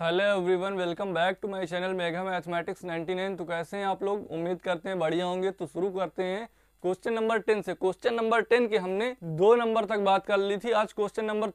Hello everyone, welcome back to my channel mega mathematics 99। तो कैसे हैं आप लोग? उम्मीद करते हैं बढ़िया होंगे। तो शुरू करते हैं क्वेश्चन नंबर 10 से। क्वेश्चन नंबर 10 की हमने 2 नंबर तक बात कर ली थी। आज क्वेश्चन नंबर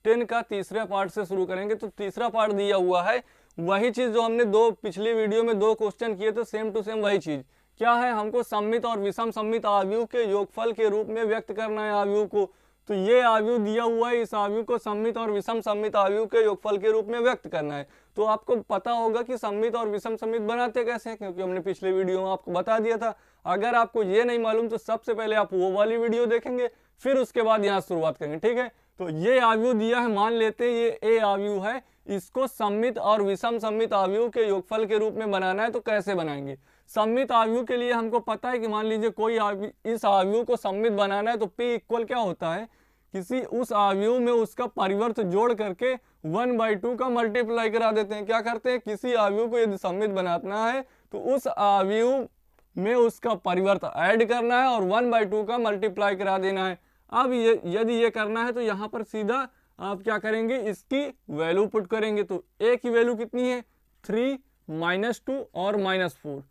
10 का तीसरे पार्ट से शुरू करेंगे। तो तीसरा पार्ट दिया हुआ है वही चीज जो हमने पिछली वीडियो में 2 क्वेश्चन किए थे, सेम टू सेम वही चीज। क्या है? हमको सममित और विषम सममित आव्यूह के योगफल के रूप में व्यक्त करना है आव्यूह को। तो ये आव्यूह दिया हुआ है, इस आव्यूह को सममित और विषम सममित आव्यूह के योगफल के रूप में व्यक्त करना है। तो आपको पता होगा कि सममित और विषम सममित बनाते कैसे हैं, क्योंकि हमने पिछले वीडियो में आपको बता दिया था। अगर आपको ये नहीं मालूम तो सबसे पहले आप वो वाली वीडियो देखेंगे, फिर उसके बाद यहाँ शुरुआत करेंगे, ठीक है। तो ये आव्यूह दिया है, मान लेते हैं ये ए आव्यूह है, इसको सममित और विषम सममित आव्यूह के योगफल के रूप में बनाना है। तो कैसे बनाएंगे? सममित आव्यूह के लिए हमको पता है कि मान लीजिए कोई इस आव्यूह को सममित बनाना है तो P इक्वल क्या होता है, किसी उस आव्यूह में उसका परिवर्त जोड़ करके 1/2 का मल्टीप्लाई करा देते हैं। क्या करते हैं? किसी आव्यूह को यदि सममित बनाना है तो उस आव्यूह में उसका परिवर्त ऐड करना है और 1/2 का मल्टीप्लाई करा देना है। अब यदि ये करना है तो यहाँ पर सीधा आप क्या करेंगे, इसकी वैल्यू पुट करेंगे। तो ए की वैल्यू कितनी है? 3 -2 और -4,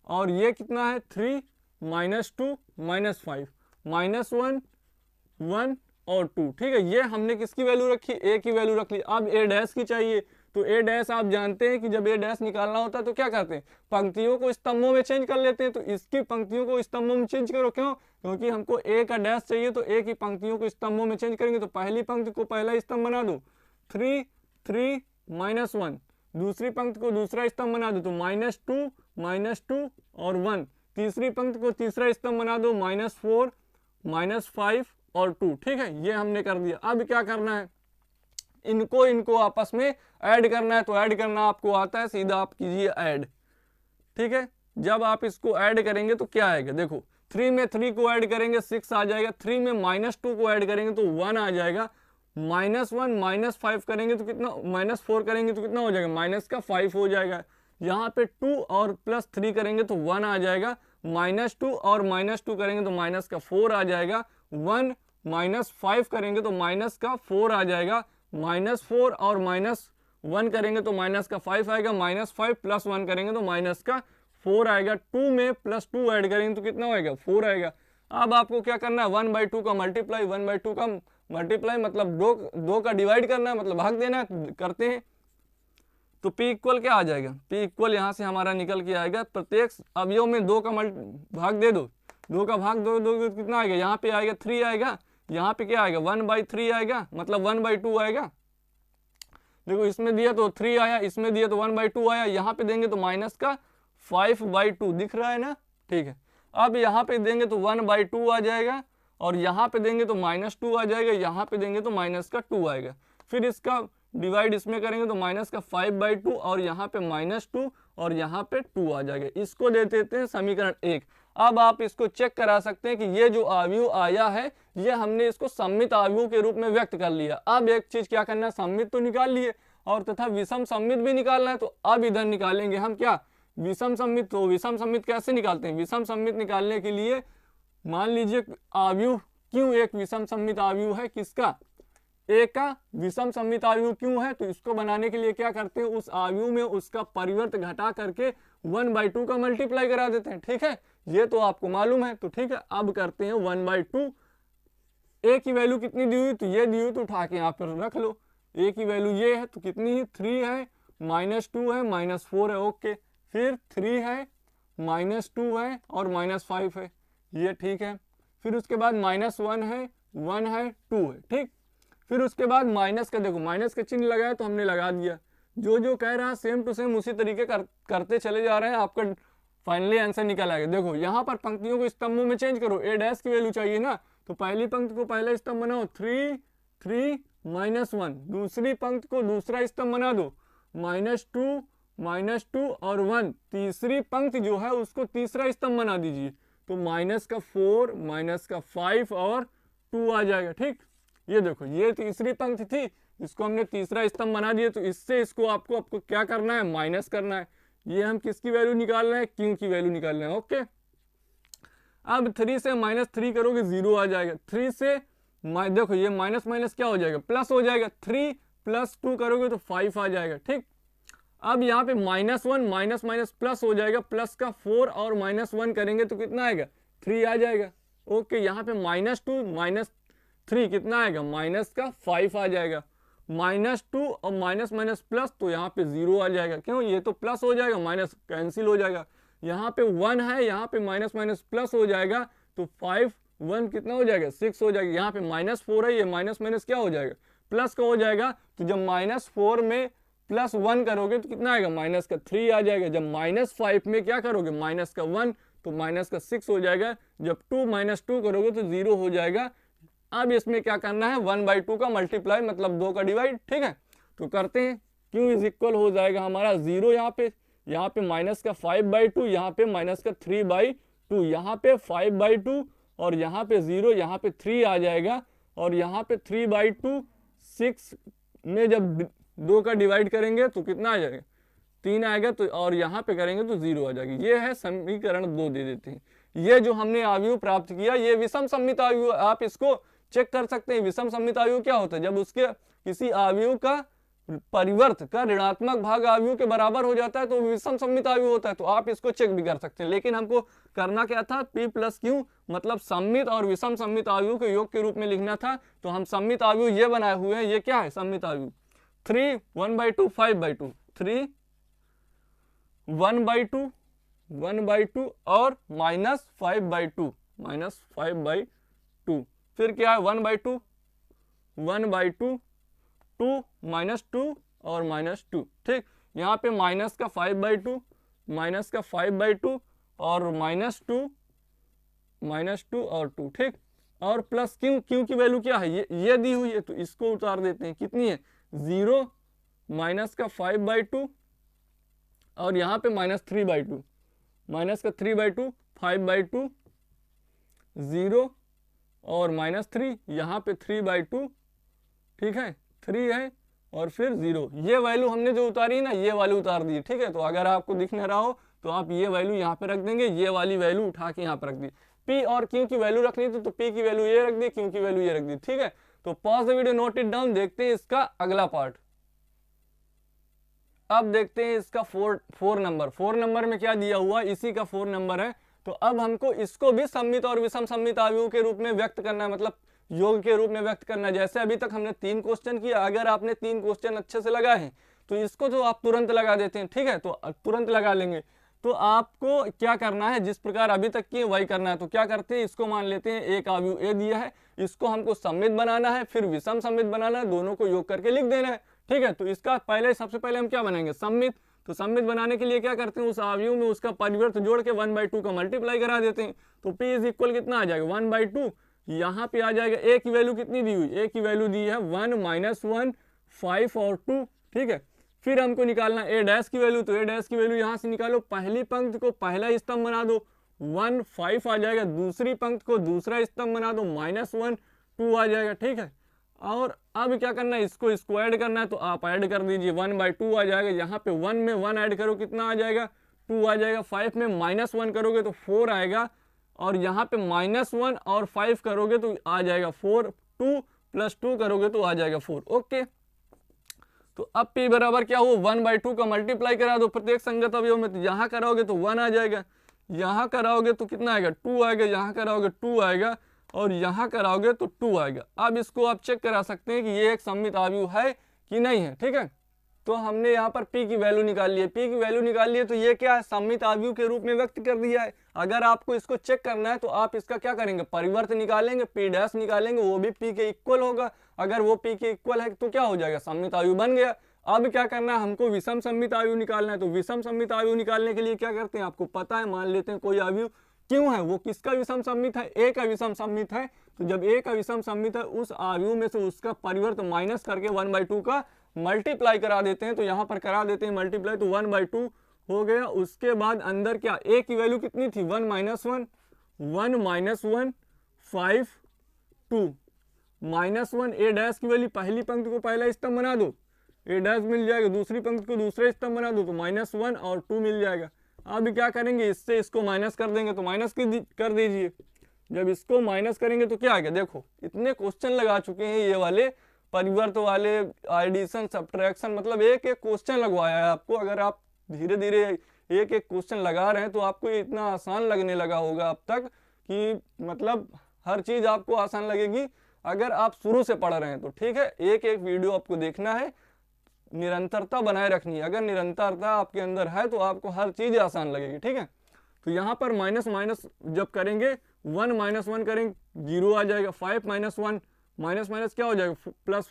और ये कितना है? 3 -2 -5 -1 1 और 2, ठीक है। ये हमने किसकी वैल्यू रखी? ए की वैल्यू रख ली। अब ए डैश की चाहिए। तो ए डैश आप जानते हैं कि जब ए डैश निकालना होता है तो क्या करते हैं, पंक्तियों को स्तंभों में चेंज कर लेते हैं। तो इसकी पंक्तियों को स्तंभों में चेंज करो। क्यों? क्योंकि हमको ए का डैश चाहिए, तो ए की पंक्तियों को स्तंभों में चेंज करेंगे। तो पहली पंक्ति को पहला स्तंभ बना दो, 3 3 -1। दूसरी पंक्ति को दूसरा स्तंभ बना दो, तो -2 और 1। तीसरी पंक्ति को तीसरा स्तंभ बना दो, -4 -5 और 2, ठीक है। ये हमने कर दिया। अब क्या करना है, इनको आपस में ऐड करना है। तो ऐड करना आपको आता है, सीधा आप कीजिए ऐड, ठीक है। जब आप इसको ऐड करेंगे तो क्या आएगा, देखो 3 में 3 को ऐड करेंगे 6 आ जाएगा, 3 में -2 को ऐड करेंगे तो 1 आ जाएगा, -1 -5 करेंगे तो कितना, -4 करेंगे तो कितना हो जाएगा, -5 हो जाएगा। यहाँ पे 2 और +3 करेंगे तो 1 आ जाएगा, -2 और -2 करेंगे तो -4 आ जाएगा, 1 -5 करेंगे तो -4 आ जाएगा, -4 और -1 करेंगे तो -5 आएगा, -5 + 1 करेंगे तो -4 आएगा। 2 में +2 ऐड करेंगे तो कितना आएगा, 4 आएगा। अब आपको क्या करना है, 1/2 का मल्टीप्लाई, 1/2 का मल्टीप्लाई मतलब 2 का डिवाइड करना है, मतलब भाग देना है। करते हैं तो P इक्वल क्या आ जाएगा, P इक्वल यहाँ से हमारा निकल के आएगा, प्रत्येक अवयव में 2 का भाग दे दो, 2 का भाग दो कितना आएगा, यहाँ पे आएगा 3 आएगा, यहाँ पे क्या आएगा 1/3 आएगा, मतलब 1/2 आएगा। देखो इसमें दिया तो 3 आया, इसमें दिया तो 1/2 आया, यहाँ पे देंगे तो -5/2 दिख रहा है ना, ठीक है। अब यहाँ पे देंगे तो 1/2 आ जाएगा, और यहाँ पे देंगे तो -2 आ जाएगा, यहाँ पे देंगे तो -2 आएगा। फिर इसका डिवाइड इसमें करेंगे तो -5/2 और यहाँ पे -2 और यहाँ पे 2 आ जाएगा। इसको दे देते हैं समीकरण 1। अब आप इसको चेक करा सकते हैं कि ये जो आव्यूह आया है ये हमने इसको सममित आव्यूह के रूप में व्यक्त कर लिया। अब एक चीज क्या करना है, सममित तो निकाल लिए और तथा विषम सममित भी निकालना है। तो अब इधर निकालेंगे हम क्या, विषम सममित। तो विषम सममित कैसे निकालते हैं, विषम सममित निकालने के लिए मान लीजिए आव्यूह क्यों एक विषम सममित आव्यूह है, किसका, ए का विषम सममित आव्यूह क्यों है। तो इसको बनाने के लिए क्या करते हैं, उस आव्यूह में उसका परिवर्त घटा करके 1/2 का मल्टीप्लाई करा देते हैं, ठीक है। ये तो आपको मालूम है। तो ठीक है, अब करते हैं 1/2। ए की वैल्यू कितनी दी हुई, तो ये दी हुई, तो उठा के यहाँ पर रख लो। ए की वैल्यू ये है तो कितनी है, 3 है, -2 है, -4 है, ओके। फिर 3 है, -2 है और -5 है, ये ठीक है। फिर उसके बाद -1 है, 1 है, 2 है, ठीक। फिर उसके बाद माइनस का, देखो माइनस का चिन्ह लगाया तो हमने लगा दिया। जो कह रहा है सेम टू सेम उसी तरीके करते चले जा रहे हैं, आपका फाइनली आंसर निकल आएगा। देखो यहाँ पर पंक्तियों को स्तंभों में चेंज करो, ए डैश की वैल्यू चाहिए ना, तो पहली पंक्ति को पहला स्तंभ बनाओ, 3 3 -1। दूसरी पंक्ति को दूसरा स्तंभ बना दो, -2 और 1। तीसरी पंक्ति जो है उसको तीसरा स्तंभ बना दीजिए, तो -4 -5 और 2 आ जाएगा, ठीक। ये देखो ये तीसरी पंक्ति थी, इसको हमने तीसरा स्तंभ बना दिया। तो इससे इसको आपको क्या करना है, माइनस करना है। ये हम किसकी वैल्यू निकाल रहे हैं, क्यू की वैल्यू निकाल रहे हैं, ओके। अब 3 से -3 करोगे 0 आ जाएगा। 3 से देखो ये माइनस क्या हो जाएगा, प्लस हो जाएगा। 3 + 2 करोगे तो 5 आ जाएगा, ठीक। अब यहाँ पे -1 माइनस माइनस प्लस हो जाएगा, प्लस का 4 और -1 करेंगे तो कितना आएगा 3 आ जाएगा। ओके, यहाँ पे -2 -3 कितना आएगा माइनस का 5 आ जाएगा। -2 और माइनस माइनस प्लस तो यहाँ पे 0 आ जाएगा, क्यों ये तो प्लस हो जाएगा, माइनस कैंसिल हो जाएगा। यहाँ पे 1 है, यहाँ पे माइनस माइनस प्लस हो जाएगा तो 5 1 कितना हो जाएगा 6 हो जाएगा। यहाँ पे -4 है, ये माइनस माइनस क्या हो जाएगा प्लस का हो जाएगा। तो जब -4 में +1 करोगे तो कितना आएगा माइनस का 3 आ जाएगा। जब -5 में क्या करोगे माइनस का 1 तो माइनस का 6 हो जाएगा। जब 2 - 2 करोगे तो 0 हो जाएगा। अब इसमें क्या करना है 1/2 का मल्टीप्लाई मतलब 2 का डिवाइड, ठीक है। तो करते हैं, क्यू इज इक्वल हो जाएगा हमारा 0 यहाँ पे माइनस का 5/2, यहाँ पे माइनस का 3/2, यहाँ पे 5/2 और यहाँ पे 0, यहाँ पे 3 आ जाएगा। और यहाँ पे 3/2 6 में जब 2 का डिवाइड करेंगे तो कितना आ जाएगा 3 आएगा। तो और यहाँ पे करेंगे तो 0 आ जाएगी। ये है समीकरण 2 दे देते हैं। ये जो हमने अवयव प्राप्त किया ये विषम सममित अवयव, आप इसको चेक कर सकते हैं। विषम सममित अवयव क्या होता है, जब उसके किसी अवयव का परिवर्त का ऋणात्मक भाग अवयव के बराबर हो जाता है तो विषम सममित अवयव होता है। तो आप इसको चेक भी कर सकते हैं, लेकिन हमको करना क्या था P + Q मतलब सममित और विषम सममित अवयव के योग के रूप में लिखना था। तो हम सममित अवयव ये बनाए हुए हैं, ये क्या है सममित अवयव 3 1/2 5/2, 3 1/2 1/2 और -5/2 -5/2, फिर क्या है 1/2 1/2 2 -2 और -2, ठीक। यहाँ पे माइनस का 5/2 और -2 और 2, ठीक। और प्लस क्यू की वैल्यू क्या है ये दी हुई है, तो इसको उतार देते हैं। कितनी है 0 माइनस का 5/2 और यहाँ पे -3/2, माइनस का 3/2 5/2 0 और -3, यहाँ पे 3/2, ठीक है 3 है और फिर 0। ये वैल्यू हमने जो उतारी ना ये वाली उतार दी, ठीक है। तो अगर आपको दिख न रहा हो तो आप ये वैल्यू यहाँ पे रख देंगे, ये वाली वैल्यू उठा के यहाँ पे रख दी। P और Q की वैल्यू रखनी थी तो P की वैल्यू ये रख दी, Q की वैल्यू ये रख दी, ठीक है। तो pause the video, note it down, देखते हैं इसका अगला पार्ट। अब देखते हैं इसका 4 नंबर में क्या दिया हुआ, इसी का 4 नंबर है। तो अब हमको इसको भी सममित और विषम सममित अवयव के रूप में व्यक्त करना है, मतलब योग के रूप में व्यक्त करना है। जैसे अभी तक हमने 3 क्वेश्चन किया, अगर आपने 3 क्वेश्चन अच्छे से लगाए हैं तो इसको जो आप तुरंत लगा देते हैं, ठीक है, तो तुरंत लगा लेंगे। तो आपको क्या करना है, जिस प्रकार अभी तक किए वही करना है। तो क्या करते हैं, इसको मान लेते हैं एक अवयव ए दिया है, इसको हमको सममित बनाना है, फिर विषम सममित बनाना है, दोनों को योग करके लिख देना है, ठीक है। तो इसका सबसे पहले हम क्या बनाएंगे सममित। तो सममित बनाने के लिए क्या करते हैं, उस अवयव में उसका परिवर्त जोड़ के 1/2 का मल्टीप्लाई करा देते हैं। तो P इज इक्वल कितना आ जाएगा 1/2, यहाँ पे आ जाएगा ए की वैल्यू कितनी दी हुई, ए की वैल्यू दी है 1 -1 5 और 2, ठीक है। फिर हमको निकालना ए डैश की वैल्यू, तो ए डैश की वैल्यू यहाँ से निकालो, पहली पंक्ति को पहला स्तंभ बना दो 1 5 आ जाएगा, दूसरी पंक्ति को दूसरा स्तंभ बना दो -1 2 आ जाएगा, ठीक है। और अब क्या करना है, इसको ऐड करना है, तो आप ऐड कर दीजिए 1/2 आ जाएगा। यहाँ पे 1 में 1 ऐड करो कितना आ जाएगा 2 आ जाएगा, 5 में -1 करोगे तो 4 आएगा, और यहाँ पे -1 और 5 करोगे तो आ जाएगा 4, 2 + 2 करोगे तो आ जाएगा 4, ओके। तो अब P बराबर क्या हो 1/2 का मल्टीप्लाई करा दो प्रत्येक संगत अवयव में, तो यहाँ कराओगे तो 1 आ जाएगा, यहाँ कराओगे तो कितना आएगा 2 आएगा, यहाँ कराओगे 2 आएगा, और यहाँ कराओगे तो 2 आएगा। अब इसको आप चेक करा सकते हैं कि ये एक सममित अवयव है कि नहीं है, ठीक है। तो हमने यहाँ पर P की वैल्यू निकाल ली है, P की वैल्यू निकाल ली है, तो ये क्या है सममित अवयव के रूप में व्यक्त कर दिया है। अगर आपको इसको चेक करना है तो आप इसका क्या करेंगे, परिवर्त निकालेंगे, P डैश निकालेंगे, वो भी P के इक्वल होगा। अगर वो P के इक्वल है तो क्या हो जाएगा सममित अवयव बन गया। अब क्या करना है, हमको विषम सममित अवयव निकालना है। तो विषम सममित अवयव निकालने के लिए क्या करते हैं, आपको पता है, मान लेते हैं कोई अवयव क्यों है, वो किसका विषम सममित है, ए का विषम सममित है। तो जब ए का विषम सममित है, उस अवयव में से उसका परिवर्त माइनस करके 1/2 का मल्टीप्लाई करा देते हैं। तो यहाँ पर करा देते हैं मल्टीप्लाई, तो 1/2 हो गया। उसके बाद अंदर क्या, ए की वैल्यू कितनी थी 1 -1 5 2 -1, ए डैश की वैल्यू पहली पंक्ति को पहला स्तंभ बना दो, ए डैश मिल जाएगा, दूसरी पंक्ति को दूसरा स्तंभ बना दो तो -1 और 2 मिल जाएगा। अब क्या करेंगे, इससे इसको माइनस कर देंगे, तो माइनस कर दीजिए। जब इसको माइनस करेंगे तो क्या आ गया, देखो इतने क्वेश्चन लगा चुके हैं ये वाले, परिवर्त वाले, एडिशन, सब्ट्रैक्शन, मतलब एक एक क्वेश्चन लगवाया है आपको। अगर आप धीरे धीरे एक एक क्वेश्चन लगा रहे हैं तो आपको ये इतना आसान लगने लगा होगा अब तक कि मतलब हर चीज़ आपको आसान लगेगी अगर आप शुरू से पढ़ रहे हैं तो। ठीक है, एक एक वीडियो आपको देखना है, निरंतरता बनाए रखनी है। अगर निरंतरता आपके अंदर है तो आपको हर चीज़ आसान लगेगी। ठीक है, तो यहाँ पर माइनस माइनस जब करेंगे 1 - 1 करेंगे 0 आ जाएगा। 5 - 1 माइनस माइनस क्या हो जाएगा प्लस,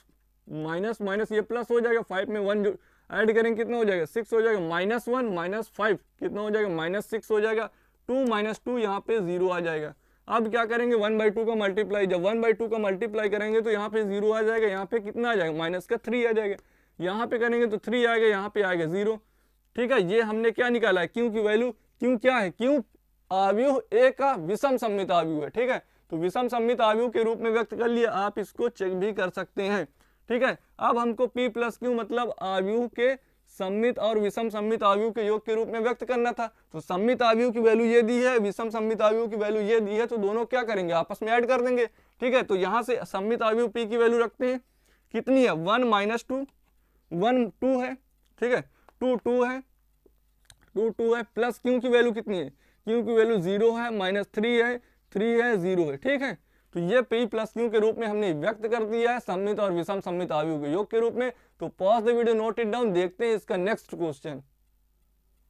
माइनस माइनस ये प्लस हो जाएगा। 5 में 1 ऐड करेंगे कितना हो जाएगा 6 हो जाएगा। -1 - 5 कितना हो जाएगा -6 हो जाएगा। 2 - 2 यहाँ पे 0 आ जाएगा। अब क्या करेंगे 1/2 का मल्टीप्लाई, जब 1/2 का मल्टीप्लाई करेंगे तो यहाँ पे 0 आ जाएगा। यहाँ पे कितना आ जाएगा माइनस का 3 आ जाएगा। यहाँ पे करेंगे तो 3 आएगा, यहाँ पे आएगा 0। ठीक है, ये हमने क्या निकाला है क्यू की वैल्यू। क्यू क्या है, क्यू आव्यूह ए का विषम सममित आव्यूह है। ठीक है, तो विषम सममित आव्यूह के रूप में व्यक्त कर लिया, आप इसको चेक भी कर सकते हैं। ठीक है, अब हमको P + Q मतलब आव्यूह के सममित और विषम सममित आव्यूह के योग के रूप में व्यक्त करना था। तो सममित आव्यूह की वैल्यू ये दी है, विषम सममित आव्यूह की वैल्यू ये दी है, तो दोनों क्या करेंगे आपस में ऐड कर देंगे। ठीक है, तो यहाँ से सममित आव्यूह P की वैल्यू रखते हैं, कितनी है 1 - 2, 1 2 है। ठीक है, 2 2 है, 2 2 है, प्लस Q की वैल्यू कितनी है, Q की वैल्यू 0 है, -3 है, 3 है, 0 है। ठीक है, तो ये P + Q के रूप में हमने व्यक्त कर दिया है सममित और विषम सममित आव्यूह के योग के रूप में। तो pause the video, note it down, देखते हैं इसका नेक्स्ट क्वेश्चन।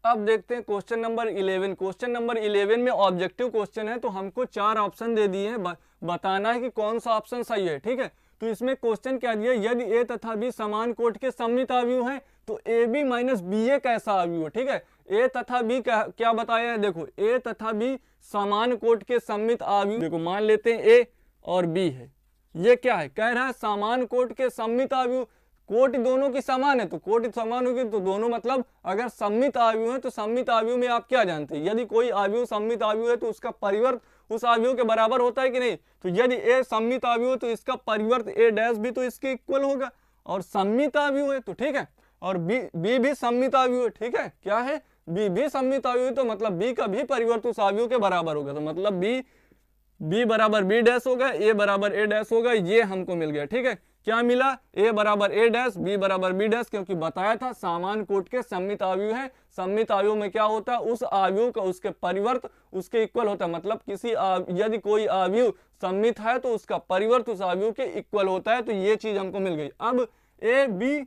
अब देखते हैं क्वेश्चन नंबर 11। क्वेश्चन नंबर 11 में ऑब्जेक्टिव क्वेश्चन है, तो हमको 4 ऑप्शन दे दिए हैं, बताना है कि कौन सा ऑप्शन सही है। ठीक है, तो इसमें क्वेश्चन क्या दिया, यदि ए तथा बी समान कोट के सममित आव्यूह हैं तो AB - BA कैसा आव्यूह है। ठीक है, ए तथा बी क्या बताया है, देखो ए तथा बी समान कोट के सममित आव्यूह। देखो मान लेते हैं ए और बी है, ये क्या है, कह रहा है समान कोट के सममित आव्यूह। कोट दोनों की समान है तो कोट समान होगी, तो दोनों मतलब अगर सममित आव्यूह है तो सममित आव्यूह में आप क्या जानते हैं, यदि कोई आव्यूह सममित आव्यूह है तो उसका परिवर्त उस आव्यूह के बराबर होता है कि नहीं। तो यदि ए सममित आव्यूह है तो इसका परिवर्त A' भी तो इसके इक्वल होगा, और सममित आव्यूह है तो ठीक है, और बी भी सममित आव्यूह है। ठीक है, क्या है, बी भी सममित आव्यूह है, तो मतलब बी का भी परिवर्त उस आव्यूह के बराबर होगा। तो मतलब बी बराबर B' होगा, A बराबर A' होगा, ये हमको मिल गया। ठीक है, क्या मिला, A बराबर A', B बराबर B', क्योंकि बताया था समान कोट के सममित आव्यूह है। सममित आव्यूह में क्या होता है, उस आव्यूह का उसके परिवर्त उसके इक्वल होता है। मतलब यदि कोई आव्यूह सममित है तो उसका परिवर्त उस आव्यूह के इक्वल होता है। तो ये चीज हमको मिल गई। अब AB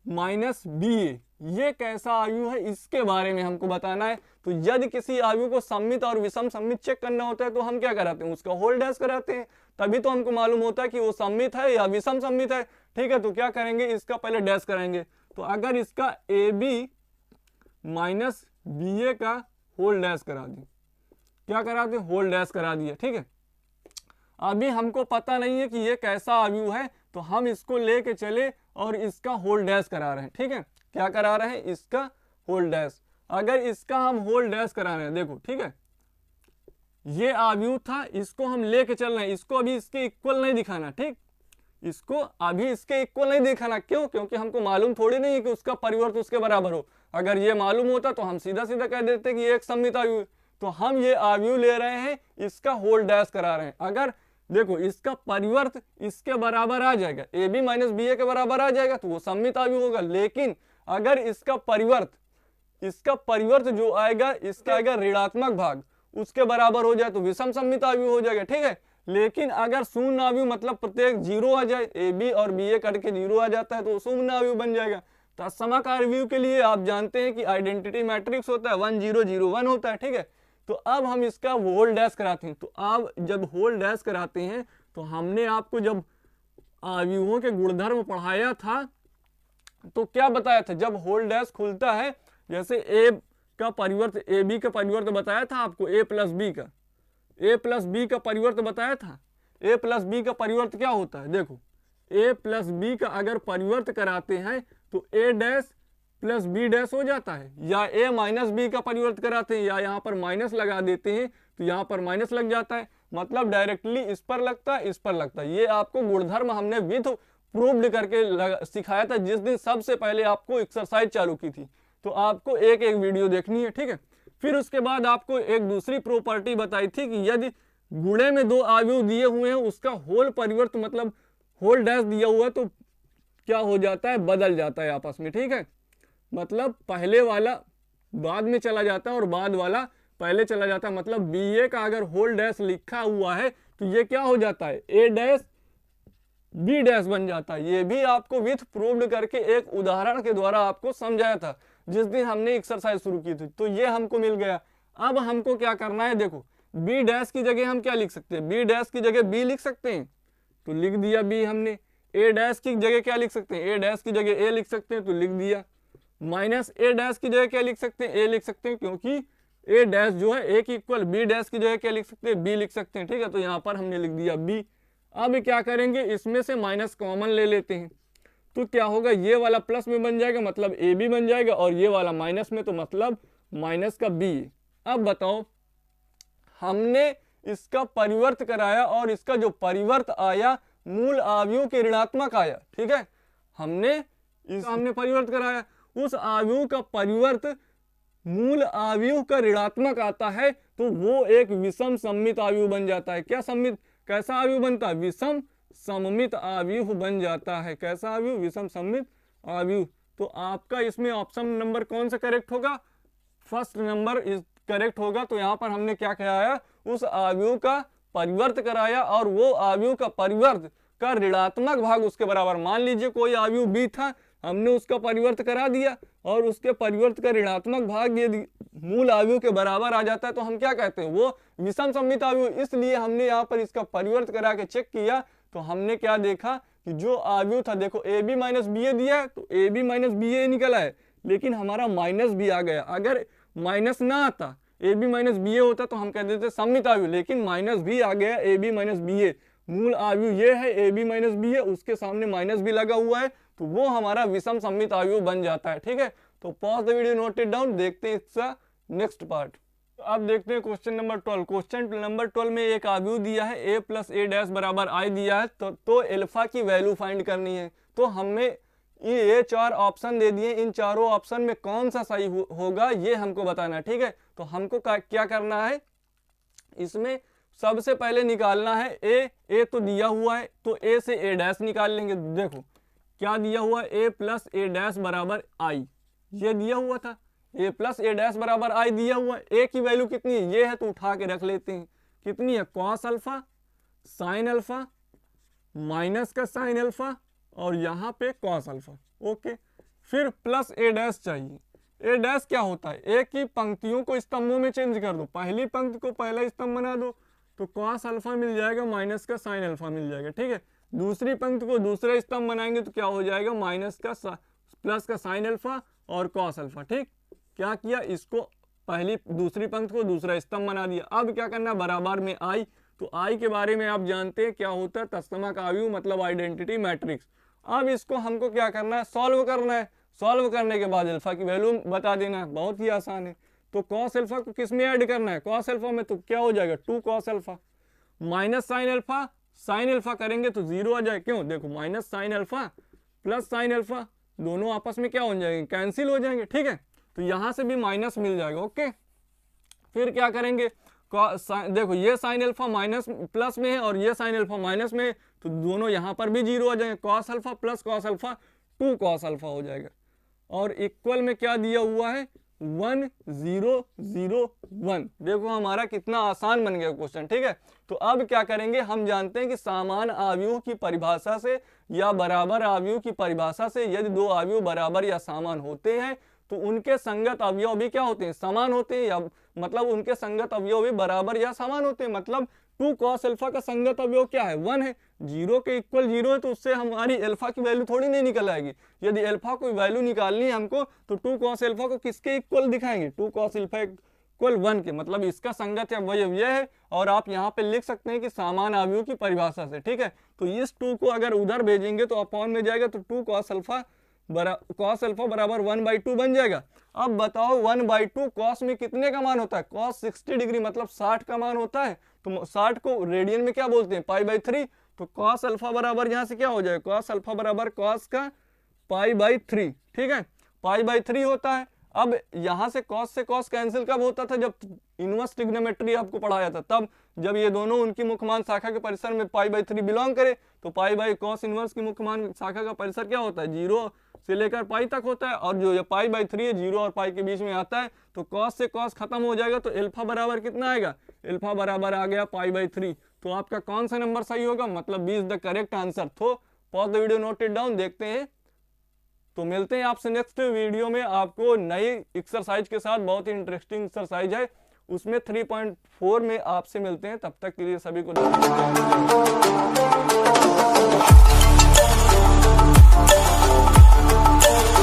- BA ये कैसा आव्यूह है, इसके बारे में हमको बताना है। तो यदि किसी आव्यूह को सममित और विषम सममित चेक करना होता है तो हम क्या कराते हैं, उसका होल डैश कराते हैं, तभी तो हमको मालूम होता है कि वो सममित है या विषम सममित है। ठीक है, तो क्या करेंगे, इसका पहले डैश कराएंगे। तो अगर इसका AB - BA का होल डैश करा दें, क्या करा दें, होल डैश करा दिया। ठीक है, अभी हमको पता नहीं है कि ये कैसा आव्यूह है, तो हम इसको लेके चले और इसका होल डैश करा रहे हैं। ठीक है, क्या करा रहे हैं, इसका होल डैश। अगर इसका हम होल डैश करा रहे हैं, देखो ठीक है, ये आव्यूह था, इसको हम लेके चल रहे हैं, इसको अभी इसके इक्वल नहीं दिखाना। ठीक, इसको अभी इसके इक्वल नहीं दिखाना, क्यों, क्योंकि हमको मालूम थोड़ी नहीं है कि उसका परिवर्त उसके बराबर हो। अगर ये मालूम होता तो हम सीधा सीधा कह देते कि ये एक सममित आव्यूह है। तो हम ये आव्यूह ले रहे हैं, इसका होल डैश करा रहे हैं। अगर देखो इसका परिवर्त इसके बराबर आ जाएगा, AB - BA के बराबर आ जाएगा, तो वो सममित आव्यूह होगा। लेकिन अगर इसका परिवर्त जो आएगा, इसका आएगा ऋणात्मक भाग, उसके बराबर हो जाए तो विषम सममित आव्यूह हो जाएगा। ठीक है, लेकिन अगर शून्य आव्यूह मतलब प्रत्येक 0 आ जाए, AB और BA कट के 0 आ जाता है तो शून्य आव्यूह बन जाएगा। तत्समक आव्यूह के लिए आप जानते हैं कि आइडेंटिटी मैट्रिक्स होता है, 1 0 0 1 होता है। ठीक है, तो अब हम इसका होल डैश कराते हैं। तो आप जब होल डैश कराते हैं तो हमने आपको जब आव्यूहों के गुणधर्म पढ़ाया था तो क्या बताया था, जब होल डैश खुलता है, जैसे A का परिवर्त AB का परिवर्त बताया था आपको, A + B का परिवर्त बताया था। A + B का परिवर्त क्या होता है, देखो A + B का अगर परिवर्त कराते हैं तो A' + B' हो जाता है, या A - B का परिवर्त कराते हैं या यहाँ पर माइनस लगा देते हैं तो यहाँ पर माइनस लग जाता है। मतलब डायरेक्टली इस पर लगता है, इस पर लगता है। ये आपको गुणधर्म हमने विथ प्रूव्ड करके सिखाया था जिस दिन सबसे पहले आपको एक्सरसाइज चालू की थी। तो आपको एक एक वीडियो देखनी है। ठीक है, फिर उसके बाद आपको एक दूसरी प्रॉपर्टी बताई थी कि यदि गुणे में 2 आव्यूह दिए हुए हैं, उसका होल परिवर्त मतलब होल डैश दिया हुआ है तो क्या हो जाता है, बदल जाता है आपस में, ठीक है। मतलब पहले वाला बाद में चला जाता है और बाद वाला पहले चला जाता है। मतलब बी ए का अगर होल डैश लिखा हुआ है तो ये क्या हो जाता है, ए डैश बी डैश बन जाता है। ये भी आपको विथ प्रूव्ड करके एक उदाहरण के द्वारा आपको समझाया था जिस दिन हमने एक्सरसाइज शुरू की थी। तो ये हमको मिल गया। अब हमको क्या करना है, देखो बी डैश की जगह हम क्या लिख सकते हैं, बी डैश की जगह बी लिख सकते हैं तो लिख दिया बी हमने। ए डैश की जगह क्या लिख सकते हैं, ए डैश की जगह ए लिख सकते हैं तो लिख दिया। माइनस ए डैश की जगह क्या लिख सकते हैं, ए लिख सकते हैं, क्योंकि ए डैश जो है ए की इक्वल। बी डैश की जगह क्या लिख सकते हैं, बी लिख सकते हैं, ठीक है। तो यहाँ पर हमने लिख दिया बी। अब क्या करेंगे, इसमें से माइनस कॉमन ले लेते हैं तो क्या होगा, ये वाला प्लस में बन जाएगा मतलब ए बी बन जाएगा, और ये वाला माइनस में तो मतलब माइनस का बी। अब बताओ, हमने इसका परिवर्त कराया और इसका जो परिवर्त आया मूल अवयव के ऋणात्मक आया, ठीक है। हमने परिवर्त कराया, उस अवयव का परिवर्त मूल अवयव का ऋणात्मक आता है तो वो एक विषम सममित अवयव बन जाता है। क्या सममित, कैसा अवयव बनता है, विषम सममित अवयव बन जाता है। कैसा अवयव, विषम सममित अवयव। तो आपका इसमें ऑप्शन नंबर कौन सा करेक्ट होगा, फर्स्ट नंबर इज करेक्ट होगा। तो यहाँ पर हमने क्या कराया, उस अवयव का परिवर्त कराया और वो अवयव का परिवर्त का ऋणात्मक भाग उसके बराबर। मान लीजिए कोई अवयव बी था, हमने उसका परिवर्त करा दिया और उसके परिवर्त का ऋणात्मक भाग यदि मूल अवयव के बराबर आ जाता है तो हम क्या कहते हैं, वो विषम सममित अवयव। इसलिए हमने यहाँ पर इसका परिवर्त करा के चेक किया तो हमने क्या देखा कि जो अवयव था, देखो ए बी माइनस बी ए दिया है तो ए बी माइनस बी ए निकला है, लेकिन हमारा माइनस भी आ गया। अगर माइनस ना आता, ए बी माइनस बी ए होता तो हम कह देते सममित अवयव, लेकिन माइनस भी आ गया, ए बी माइनस बी ए। मूल अवयव ये है ए बी माइनस बी ए, उसके सामने माइनस भी लगा हुआ है तो वो हमारा विषम सममित अवयव बन जाता है, ठीक है। तो pause the video, note it down, देखते हैं इसका नेक्स्ट पार्ट। अब देखते हैं क्वेश्चन नंबर 12। क्वेश्चन नंबर 12 में एक अवयव दिया है ए प्लस ए डैश बराबर आई दिया है तो अल्फा की वैल्यू फाइंड करनी है। तो हमें ये 4 ऑप्शन दे दिए, इन चारों ऑप्शन में कौन सा सही होगा ये हमको बताना है, ठीक है। तो हमको क्या करना है, इसमें सबसे पहले निकालना है ए तो दिया हुआ है तो ए से ए डैश निकाल लेंगे। देखो क्या दिया हुआ है, ए प्लस ए डैश बराबर आई, ये दिया हुआ था। ए प्लस ए डैश बराबर आई दिया हुआ है। ए की वैल्यू कितनी है, ये है तो उठा के रख लेते हैं। कितनी है, cos alpha sine alpha minus का साइन अल्फा और यहाँ पे कॉस अल्फा, ओके। फिर प्लस ए डैश चाहिए। ए डैश क्या होता है, ए की पंक्तियों को स्तंभों में चेंज कर दो, पहली पंक्ति को पहला स्तंभ बना दो तो कॉस अल्फा मिल जाएगा, माइनस का साइन अल्फा मिल जाएगा, ठीक है। दूसरी पंक्ति को दूसरा स्तंभ बनाएंगे तो क्या हो जाएगा, माइनस का प्लस का साइन अल्फा और कॉस अल्फा, ठीक। क्या किया, इसको पहली दूसरी पंक्ति को दूसरा स्तंभ बना दिया। अब क्या करना, बराबर में आई। तो आई के बारे में आप जानते हैं क्या होता है, तत्समक अवयव मतलब आइडेंटिटी मैट्रिक्स। अब इसको हमको क्या करना है, सॉल्व करना है। सॉल्व करने के बाद अल्फा की वैल्यू बता देना है, बहुत ही आसान है। तो कॉस अल्फा को किस में ऐड करना है, कॉस अल्फा में, तो क्या हो जाएगा 2 cos alpha minus sine alpha करेंगे तो 0 आ जाए। क्यों, देखो minus sine alpha plus sine alpha दोनों आपस में क्या हो जाएंगे, कैंसिल हो जाएंगे, ठीक है। तो यहां से भी माइनस मिल जाएगा, ओके। फिर क्या करेंगे, देखो ये साइन अल्फा माइनस प्लस में है और ये साइन अल्फा माइनस में है तो दोनों यहाँ पर भी 0 आ जाएंगे। Cos alpha plus cos alpha 2 cos alpha हो जाएगा। और इक्वल में क्या दिया हुआ है, 1 0 0 1। देखो हमारा कितना आसान बन गया क्वेश्चन, ठीक है। तो अब क्या करेंगे, हम जानते हैं कि समान अवयव की परिभाषा से या बराबर अवयव की परिभाषा से यदि दो अवयव बराबर या समान होते हैं तो उनके संगत अवयव भी क्या होते हैं, समान होते हैं, या मतलब उनके संगत अवयव भी बराबर या समान होते हैं। मतलब 2 कॉस अल्फा का संगत अवयव क्या है, 1 है। 0 के इक्वल 0 है तो उससे हमारी अल्फा की वैल्यू थोड़ी नहीं निकल आएगी। यदि अल्फा कोई वैल्यू निकालनी है हमको तो 2 कॉस अल्फा को किसके इक्वल दिखाएंगे, 2 कॉस अल्फा इक्वल 1 के, मतलब इसका संगत अवयव यह है। और आप यहाँ पे लिख सकते हैं कि समान अवयव की परिभाषा से, ठीक है। तो इस 2 को अगर उधर भेजेंगे तो अपॉन में जाएगा तो 2 कॉस अल्फा बराबर 1/2 बन जाएगा। अब बताओ 1/2 कॉस में कितने का मान होता है, कॉस 60 डिग्री मतलब 60 का मान होता है। तो 60 को रेडियन में क्या बोलते हैं, पाई/3। तो कॉस अल्फा बराबर यहाँ से क्या हो जाएगा, कॉस अल्फा बराबर कॉस का पाई/3, ठीक है, पाई/3 होता है। अब यहाँ से कॉस कैंसिल कब होता था, जब इनवर्स ट्रिग्नोमेट्री आपको पढ़ाया था, तब जब ये दोनों उनकी मुख्यमान शाखा के परिसर में π/3 बिलोंग करे, तो π/cos इनवर्स की मुख्यमान शाखा का परिसर क्या होता है, 0 से लेकर पाई तक होता है। और जो ये π/3 है 0 और पाई के बीच में आता है, तो कॉस से कॉस खत्म हो जाएगा, तो अल्फा बराबर कितना आएगा, अल्फा बराबर आ गया π/3। तो आपका कौन सा नंबर सही होगा, मतलब B is the correct answer. तो pause the video, note it down, देखते हैं। तो मिलते हैं आपसे नेक्स्ट वीडियो में, आपको नई एक्सरसाइज के साथ। बहुत ही इंटरेस्टिंग एक्सरसाइज है, उसमें 3.4 में आपसे मिलते हैं। तब तक के लिए सभी को